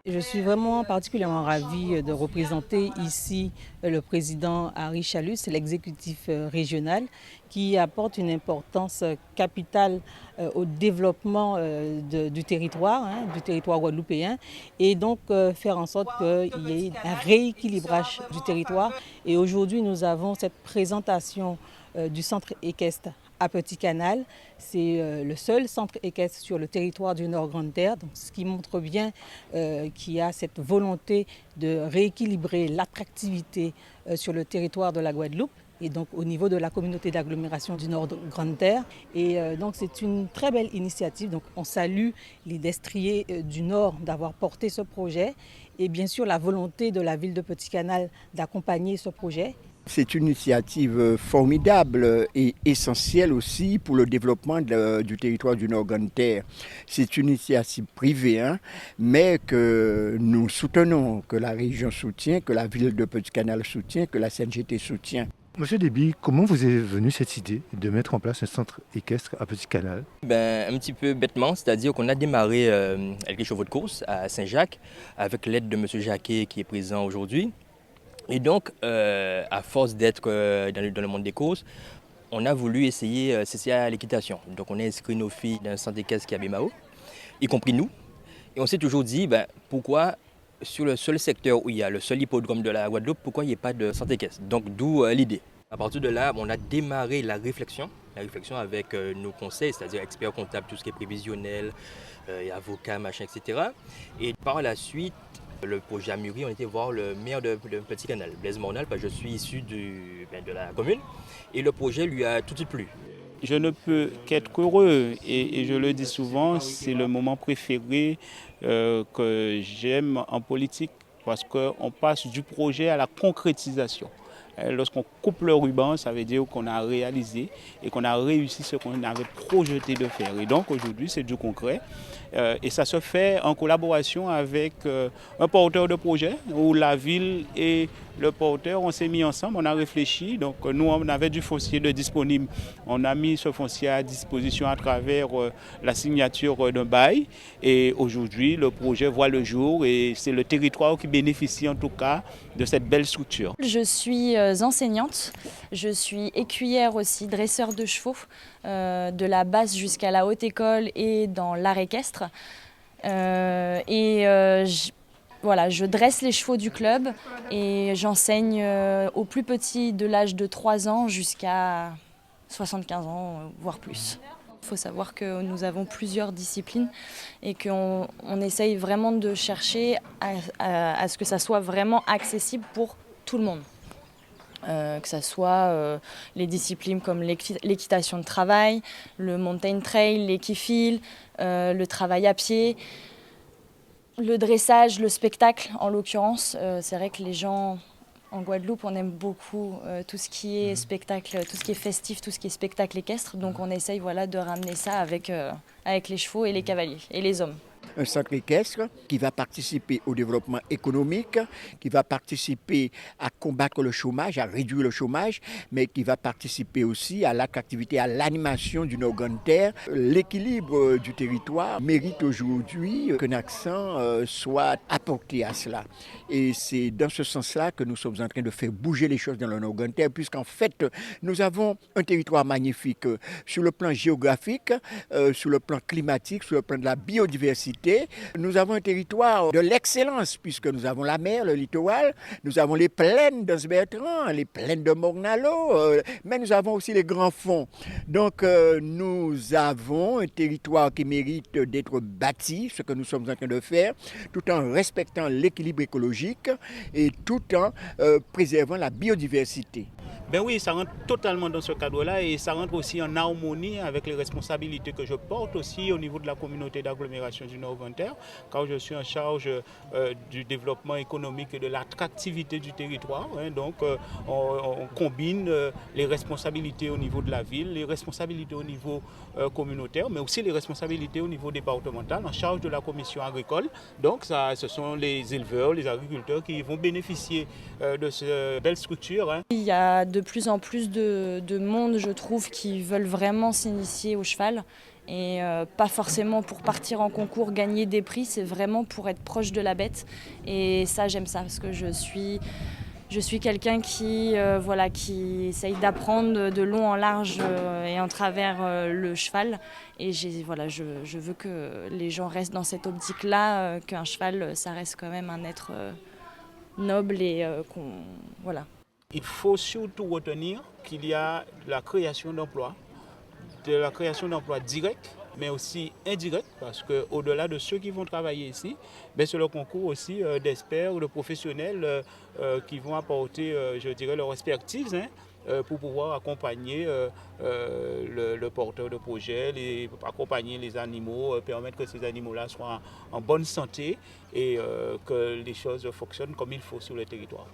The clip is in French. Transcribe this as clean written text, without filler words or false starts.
Je suis vraiment particulièrement ravie de représenter ici le président Henri Chalus, l'exécutif régional, qui apporte une importance capitale au développement du territoire guadeloupéen, et donc faire en sorte qu'il y ait un rééquilibrage du territoire. Et aujourd'hui, nous avons cette présentation du centre équestre à Petit Canal. C'est le seul centre équestre sur le territoire du Nord Grande Terre, donc ce qui montre bien qu'il y a cette volonté de rééquilibrer l'attractivité sur le territoire de la Guadeloupe et donc au niveau de la communauté d'agglomération du Nord Grande Terre. Et donc c'est une très belle initiative. Donc on salue les destriers du Nord d'avoir porté ce projet et bien sûr la volonté de la ville de Petit Canal d'accompagner ce projet. C'est une initiative formidable et essentielle aussi pour le développement du territoire du Nord-Grande-Terre. C'est une initiative privée, mais que nous soutenons, que la région soutient, que la ville de Petit Canal soutient, que la CNGT soutient. Monsieur Déby, comment vous est venue cette idée de mettre en place un centre équestre à Petit Canal? Un petit peu bêtement, c'est-à-dire qu'on a démarré avec les chevaux de course à Saint-Jacques avec l'aide de monsieur Jacquet qui est présent aujourd'hui. Et donc, à force d'être dans le monde des courses, on a voulu essayer s'essayer à l'équitation. Donc on a inscrit nos filles dans un centre d'équestre qui est à Bémao, y compris nous. Et on s'est toujours dit, pourquoi sur le seul secteur où il y a le seul hippodrome de la Guadeloupe, pourquoi il n'y a pas de centre équestre? Donc d'où l'idée. À partir de là, on a démarré la réflexion avec nos conseils, c'est-à-dire experts comptables, tout ce qui est prévisionnel, avocats, machin, etc. Et par la suite, le projet a mûri, on était voir le maire de Petit Canal, Blaise Mornal, parce que je suis issu de la commune, et le projet lui a tout de suite plu. Je ne peux qu'être heureux et je le dis souvent, c'est le moment préféré que j'aime en politique parce qu'on passe du projet à la concrétisation. Lorsqu'on coupe le ruban, ça veut dire qu'on a réalisé et qu'on a réussi ce qu'on avait projeté de faire. Et donc aujourd'hui, c'est du concret. Et ça se fait en collaboration avec un porteur de projet où la ville et le porteur, on s'est mis ensemble, on a réfléchi. Donc nous, on avait du foncier de disponible. On a mis ce foncier à disposition à travers la signature d'un bail. Et aujourd'hui, le projet voit le jour et c'est le territoire qui bénéficie en tout cas de cette belle structure. Je suis enseignante, je suis écuyère aussi, dresseur de chevaux, de la basse jusqu'à la haute école et dans l'art équestre. Voilà, je dresse les chevaux du club et j'enseigne aux plus petits de l'âge de 3 ans jusqu'à 75 ans, voire plus. Il faut savoir que nous avons plusieurs disciplines et qu'on essaye vraiment de chercher à ce que ça soit vraiment accessible pour tout le monde. Que ce soit les disciplines comme l'équitation de travail, le mountain trail, l'équifile, le travail à pied, le dressage, le spectacle en l'occurrence. C'est vrai que les gens en Guadeloupe, on aime beaucoup tout ce qui est spectacle, tout ce qui est festif, tout ce qui est spectacle équestre. Donc on essaye de ramener ça avec les chevaux et les cavaliers et les hommes. Un centre équestre qui va participer au développement économique, qui va participer à combattre le chômage, à réduire le chômage, mais qui va participer aussi à l'attractivité, à l'animation du Nord-Grande-Terre. L'équilibre du territoire mérite aujourd'hui qu'un accent soit apporté à cela. Et c'est dans ce sens-là que nous sommes en train de faire bouger les choses dans le Nord-Grande-Terre, puisqu'en fait, nous avons un territoire magnifique sur le plan géographique, sur le plan climatique, sur le plan de la biodiversité. Nous avons un territoire de l'excellence puisque nous avons la mer, le littoral, nous avons les plaines d'Anse-Bertrand, les plaines de Mornalo, mais nous avons aussi les grands fonds. Donc nous avons un territoire qui mérite d'être bâti, ce que nous sommes en train de faire, tout en respectant l'équilibre écologique et tout en préservant la biodiversité. Ben oui, ça rentre totalement dans ce cadre-là et ça rentre aussi en harmonie avec les responsabilités que je porte aussi au niveau de la communauté d'agglomération du Nord-Grande-Terre, car je suis en charge du développement économique et de l'attractivité du territoire. Donc on combine les responsabilités au niveau de la ville, les responsabilités au niveau communautaire, mais aussi les responsabilités au niveau départemental en charge de la commission agricole. Donc ce sont les éleveurs, les agriculteurs qui vont bénéficier de cette belle structure. Il y a de plus en plus de monde, je trouve, qui veulent vraiment s'initier au cheval Et pas forcément pour partir en concours, gagner des prix, c'est vraiment pour être proche de la bête. Et ça, j'aime ça parce que je suis quelqu'un qui essaye d'apprendre de long en large et en travers le cheval. Et je veux que les gens restent dans cette optique-là, qu'un cheval, ça reste quand même un être noble et voilà. Il faut surtout retenir qu'il y a la création d'emplois, directs, mais aussi indirects, parce qu'au-delà de ceux qui vont travailler ici, c'est le concours aussi d'experts ou de professionnels qui vont apporter, leur expertise pour pouvoir accompagner le porteur de projet, accompagner les animaux, permettre que ces animaux-là soient en bonne santé et que les choses fonctionnent comme il faut sur le territoire.